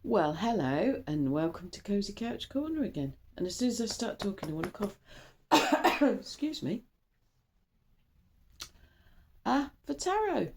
Well, hello and welcome to Cozy Couch Corner again. And as soon as I start talking, I want to cough. Excuse me. For tarot,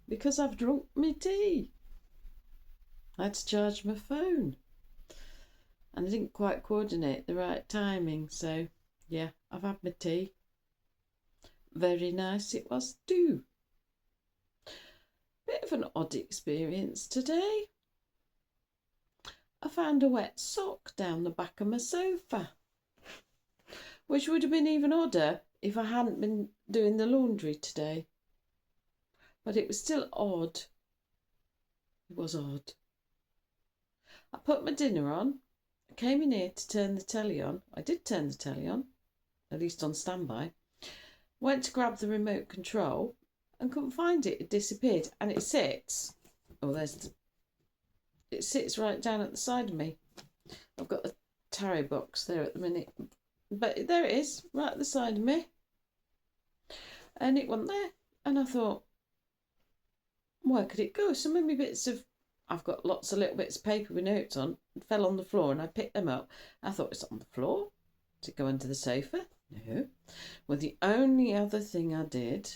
because I've drunk my tea. I had to charge my phone. And I didn't quite coordinate the right timing, so yeah, I've had my tea. Very nice it was too. Bit of an odd experience today. I found a wet sock down the back of my sofa, which would have been even odder if I hadn't been doing the laundry today. But it was still odd. It was odd. I put my dinner on. I came in here to turn the telly on. I did turn the telly on, at least on standby. Went to grab the remote control and couldn't find it. It disappeared. And it sits. It sits right down at the side of me. I've got the tarot box there at the minute. But there it is, right at the side of me. And it wasn't there. And I thought, where could it go? Some of my bits of, I've got lots of little bits of paper with notes on, fell on the floor and I picked them up. I thought, it's on the floor. Did it go under the sofa? No. Well, the only other thing I did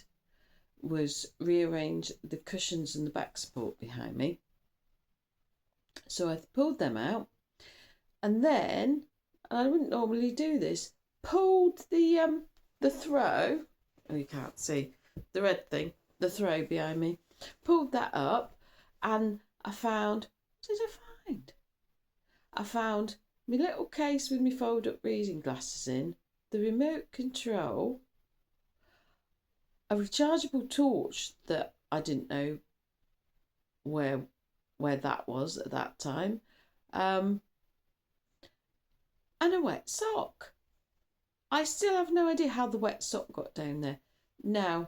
was rearrange the cushions and the back support behind me. So I pulled them out and then, and I wouldn't normally do this, pulled the throw, oh you can't see, the red thing, the throw behind me, pulled that up and I found, what did I find? I found my little case with my fold-up reading glasses in, the remote control, a rechargeable torch that I didn't know where that was at that time, and a wet sock. I still have no idea how the wet sock got down there. Now,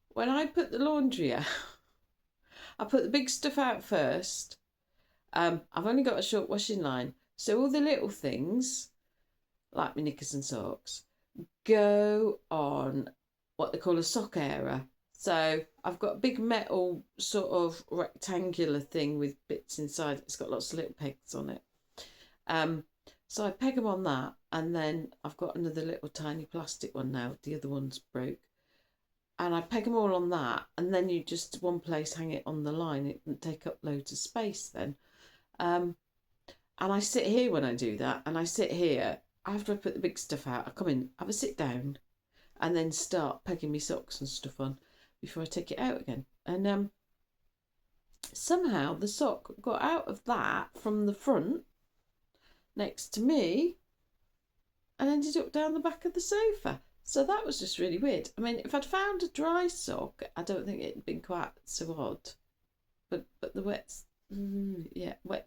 when I put the laundry out, I put the big stuff out first. I've only got a short washing line, so all the little things, like my knickers and socks, go on what they call a sock airer. So I've got a big metal sort of rectangular thing with bits inside. It's got lots of little pegs on it. So I peg them on that, and then I've got another little tiny plastic one now. The other one's broke. And I peg them all on that, and then you just one place hang it on the line. It doesn't take up loads of space then. And I sit here when I do that, and I sit here after I put the big stuff out. I come in, have a sit down, and then start pegging my socks and stuff on before I take it out again. And somehow the sock got out of that from the front next to me and ended up down the back of the sofa. So that was just really weird. I mean, if I'd found a dry sock, I don't think it'd been quite so odd. But the wet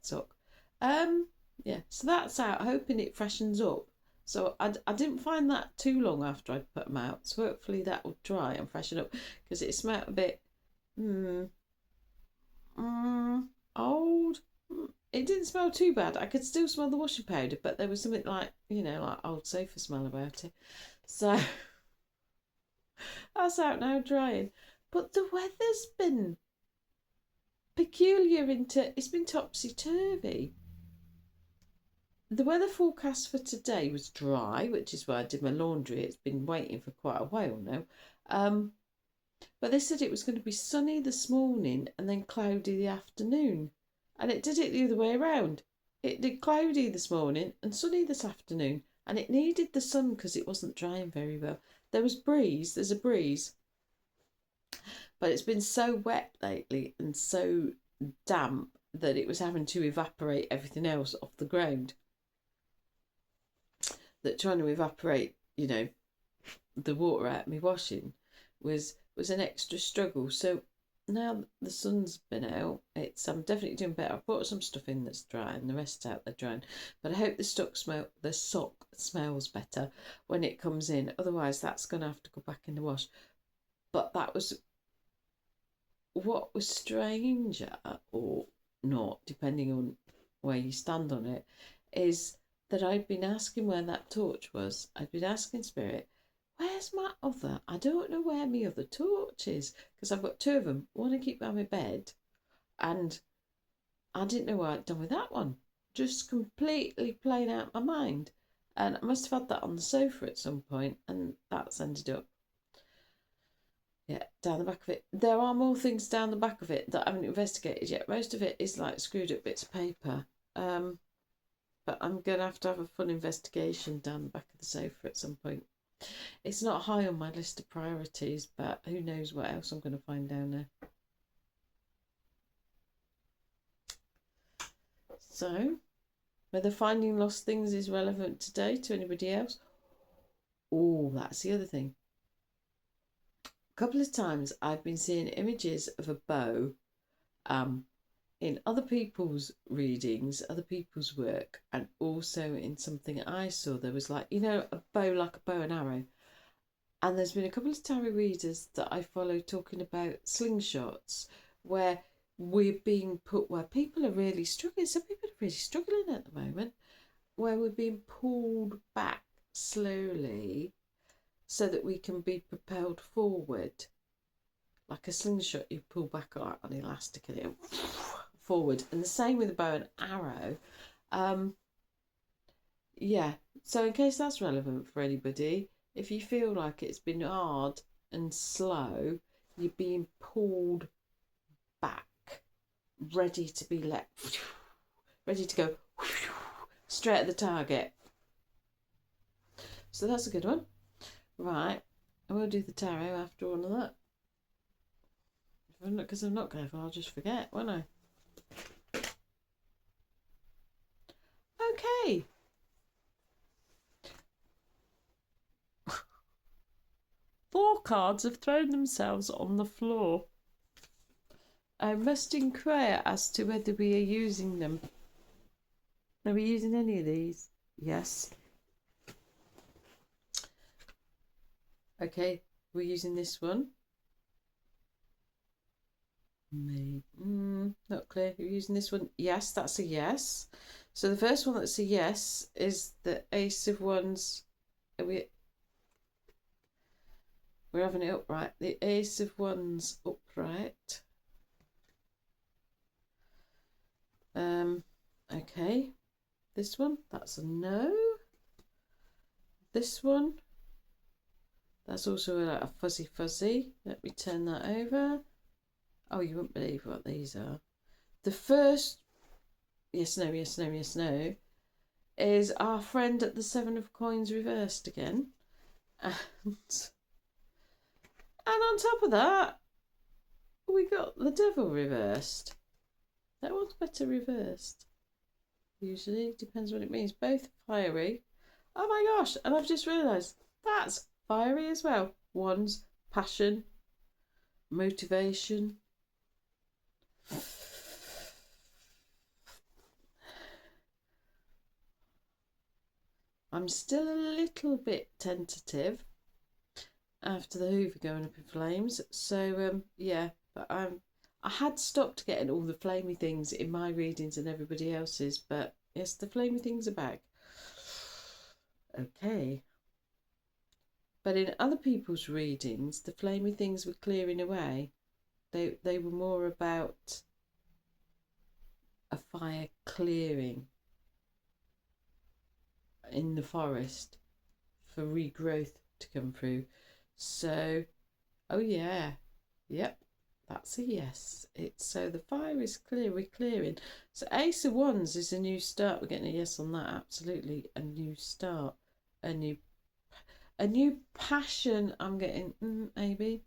sock. Yeah, so that's out, hoping it freshens up. So I didn't find that too long after I'd put them out. So hopefully that will dry and freshen up, because it smelled a bit old. It didn't smell too bad. I could still smell the washing powder, but there was something like, like old sofa smell about it. So that's out now drying. But the weather's been peculiar it's been topsy-turvy. The weather forecast for today was dry, which is why I did my laundry. It's been waiting for quite a while now. But they said it was going to be sunny this morning and then cloudy the afternoon. And it did it the other way around. It did cloudy this morning and sunny this afternoon. And it needed the sun because it wasn't drying very well. There's a breeze. But it's been so wet lately and so damp that it was having to evaporate everything else off the ground. That trying to evaporate, the water out of my washing was an extra struggle. So now the sun's been out, I'm definitely doing better. I've brought some stuff in that's dry and the rest out there drying. But I hope the sock smells better when it comes in. Otherwise, that's going to have to go back in the wash. But that was what was stranger, or not, depending on where you stand on it, is that I'd been asking where that torch was. I'd been asking Spirit, where's my other? I don't know where my other torch is, because I've got two of them. One I keep by my bed, and I didn't know what I'd done with that one. Just completely playing out my mind. And I must have had that on the sofa at some point, and that's ended up, yeah, down the back of it. There are more things down the back of it that I haven't investigated yet. Most of it is like screwed up bits of paper. But I'm going to have a fun investigation down the back of the sofa at some point. It's not high on my list of priorities, but who knows what else I'm going to find down there. So, whether finding lost things is relevant today to anybody else. Oh, that's the other thing. A couple of times I've been seeing images of a bow in other people's readings, other people's work, and also in something I saw. There was like, a bow like a bow and arrow. And there's been a couple of tarot readers that I follow talking about slingshots where we're being put, where people are really struggling. Some people are really struggling at the moment, where we're being pulled back slowly so that we can be propelled forward. Like a slingshot, you pull back on elastic and it forward. And the same with a bow and arrow. Yeah, so in case that's relevant for anybody, if you feel like it's been hard and slow, you're being pulled back, ready to be ready to go straight at the target. So that's a good one. Right, I will do the tarot after all of that. Because I'm not careful, I'll just forget, won't I? Okay. 4 cards have thrown themselves on the floor. I must inquire as to whether we are using them. Are we using any of these? Yes. Okay, we're using this one. Maybe. Not clear. We're using this one. Yes, that's a yes. So the first one that's a yes is the Ace of Wands. We're having it upright. The Ace of Wands upright. Okay. This one, that's a no. This one, that's also a fuzzy. Let me turn that over. Oh, you wouldn't believe what these are. The first yes, no, is our friend at the 7 of coins reversed again. And on top of that, we got the devil reversed. That one's better reversed. Usually, depends what it means. Both fiery. Oh my gosh, and I've just realised that's fiery as well. One's passion, motivation. I'm still a little bit tentative after the Hoover going up in flames. So yeah, but I had stopped getting all the flamey things in my readings and everybody else's, but yes, the flamey things are back. Okay. But in other people's readings, the flamey things were clearing away. They were more about a fire clearing in the forest for regrowth to come through. So, oh yeah, yep, that's a yes. It's so the fire is clear, we're clearing. So Ace of Wands is a new start. We're getting a yes on that. Absolutely, a new start, a new passion. I'm getting maybe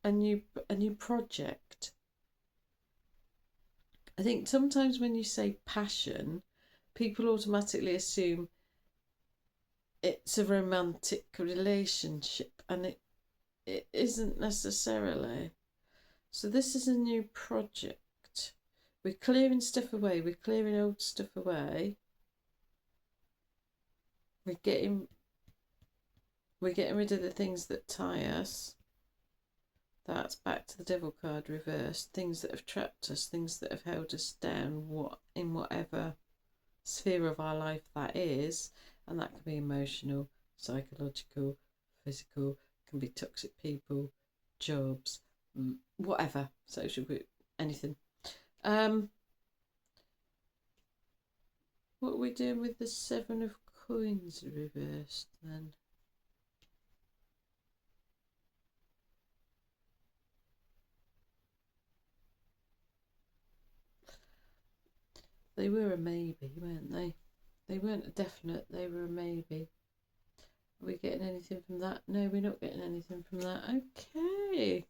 a new project. I think sometimes when you say passion, people automatically assume it's a romantic relationship, and it isn't necessarily. So this is a new project. We're clearing stuff away. We're clearing old stuff away. We're getting rid of the things that tie us. That's back to the devil card reversed. Things that have trapped us, things that have held us down, in whatever sphere of our life that is. And that can be emotional, psychological, physical, can be toxic people, jobs, whatever, social group, anything. What are we doing with the 7 of coins reversed then? They were a maybe, weren't they? They weren't a definite, they were a maybe. Are we getting anything from that? No, we're not getting anything from that. Okay.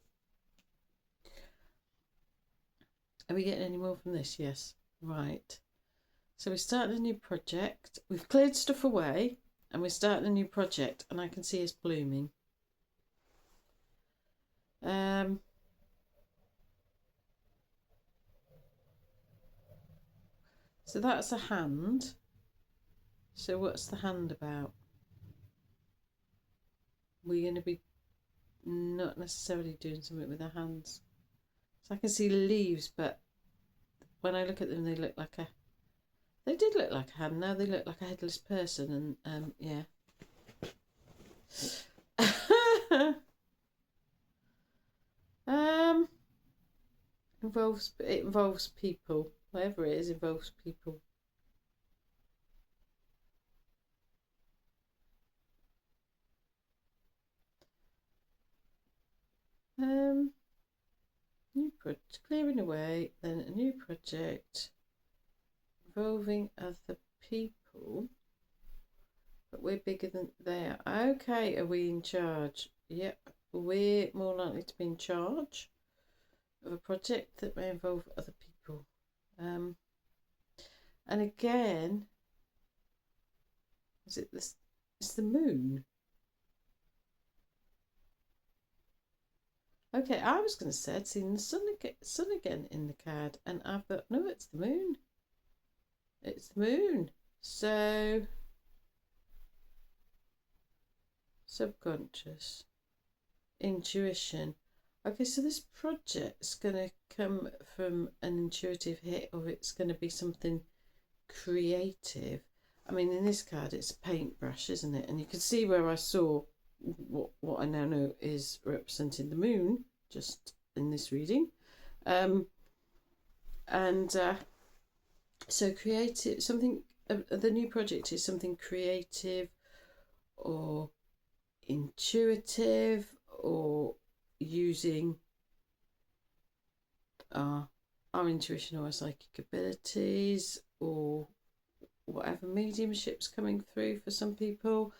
Are we getting any more from this? Yes. Right. So we're starting a new project. We've cleared stuff away and we're starting a new project, and I can see us blooming. So that's a hand. So what's the hand about? We're going to be not necessarily doing something with our hands. So I can see leaves, but when I look at them, they look like a... They did look like a hand. Now they look like a headless person, and yeah. It involves people. Whatever it is, involves people. New project, clearing away, then a new project involving other people, but we're bigger than they are. Okay, are we in charge? Yep, we're more likely to be in charge of a project that may involve other people. And again, is it this? It's the moon. Okay, I was going to say I'd seen the sun again in the card, and I've got no. It's the moon. It's the moon. So subconscious, intuition. Okay, so this project's going to come from an intuitive hit, or it's going to be something creative. I mean, in this card, it's a paintbrush, isn't it? And you can see where I saw what I now know is representing the moon, just in this reading. So creative, something, the new project is something creative or intuitive, or using our intuition or our psychic abilities, or whatever mediumship's coming through for some people.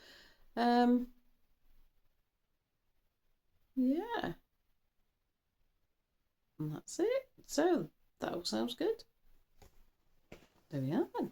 Yeah, and that's it. So that all sounds good. There we are then.